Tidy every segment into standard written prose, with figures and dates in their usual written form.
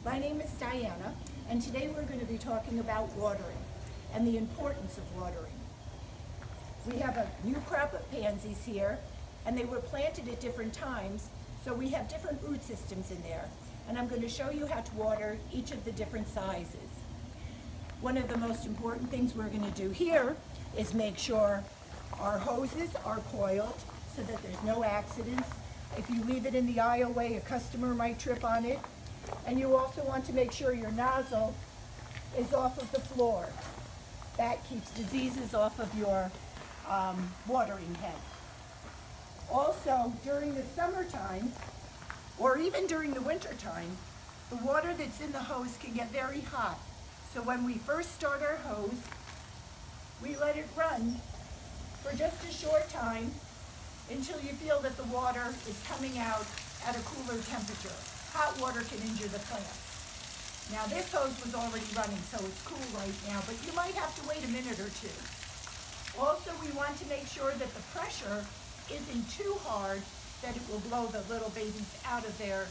My name is Diana, and today we're going to be talking about watering and the importance of watering. We have a new crop of pansies here, and they were planted at different times, so we have different root systems in there. And I'm going to show you how to water each of the different sizes. One of the most important things we're going to do here is make sure our hoses are coiled so that there's no accidents. If you leave it in the aisleway, a customer might trip on it. And you also want to make sure your nozzle is off of the floor. That keeps diseases off of your watering head. Also, during the summertime, or even during the winter time, the water that's in the hose can get very hot. So when we first start our hose, we let it run for just a short time until you feel that the water is coming out at a cooler temperature. Hot water can injure the plants. Now this hose was already running, so it's cool right now, but you might have to wait a minute or two. Also, we want to make sure that the pressure isn't too hard that it will blow the little babies out of their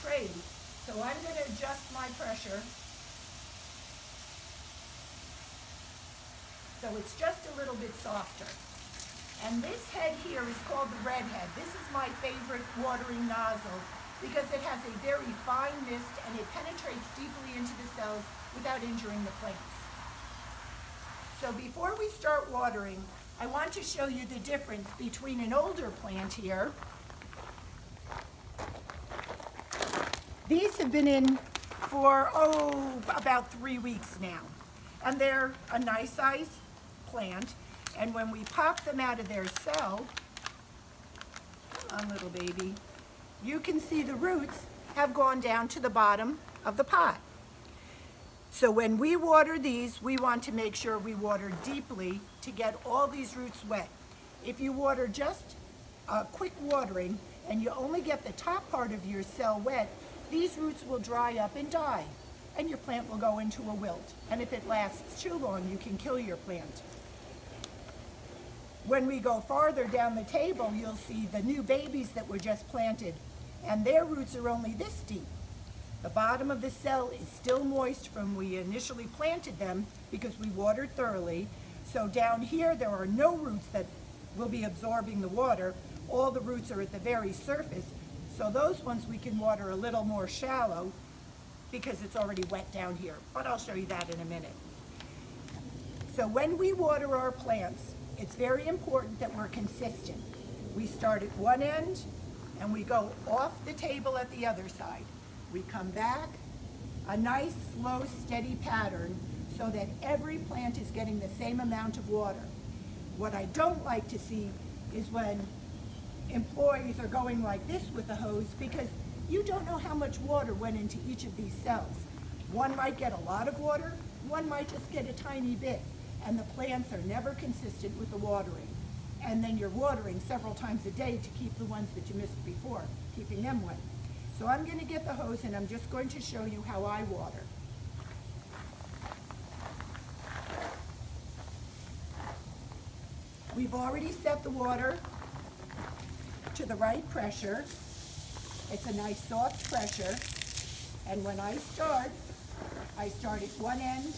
trays. So I'm going to adjust my pressure so it's just a little bit softer. And this head here is called the red head. This is my favorite watering nozzle because it has a very fine mist and it penetrates deeply into the cells without injuring the plants. So before we start watering, I want to show you the difference between an older plant here. These have been in for, about 3 weeks now. And they're a nice size plant. And when we pop them out of their cell, come on little baby, you can see the roots have gone down to the bottom of the pot. So when we water these, we want to make sure we water deeply to get all these roots wet. If you water just a quick watering and you only get the top part of your cell wet, these roots will dry up and die, and your plant will go into a wilt. And if it lasts too long, you can kill your plant. When we go farther down the table, you'll see the new babies that were just planted, and their roots are only this deep. The bottom of the cell is still moist from when we initially planted them because we watered thoroughly. So down here, there are no roots that will be absorbing the water. All the roots are at the very surface. So those ones we can water a little more shallow because it's already wet down here. But I'll show you that in a minute. So when we water our plants, it's very important that we're consistent. We start at one end and we go off the table at the other side. We come back, a nice, slow, steady pattern so that every plant is getting the same amount of water. What I don't like to see is when employees are going like this with the hose because you don't know how much water went into each of these cells. One might get a lot of water, one might just get a tiny bit, and the plants are never consistent with the watering. And then you're watering several times a day to keep the ones that you missed before, keeping them wet. So I'm going to get the hose and I'm just going to show you how I water. We've already set the water to the right pressure. It's a nice soft pressure. And when I start at one end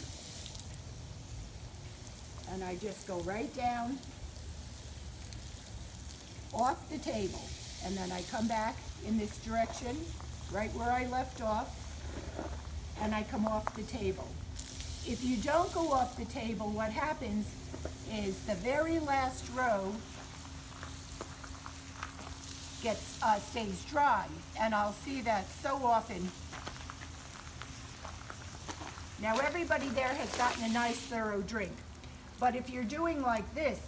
and I just go right down off the table. And then I come back in this direction, right where I left off, and I come off the table. If you don't go off the table, what happens is the very last row stays dry, and I'll see that so often. Now everybody there has gotten a nice thorough drink, but if you're doing like this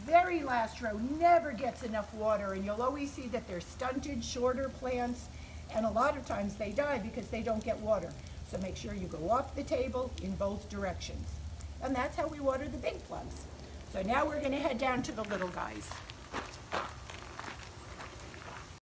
very last row never gets enough water, and you'll always see that they're stunted, shorter plants, and a lot of times they die because they don't get water. So make sure you go off the table in both directions. And that's how we water the big plants. So now we're going to head down to the little guys.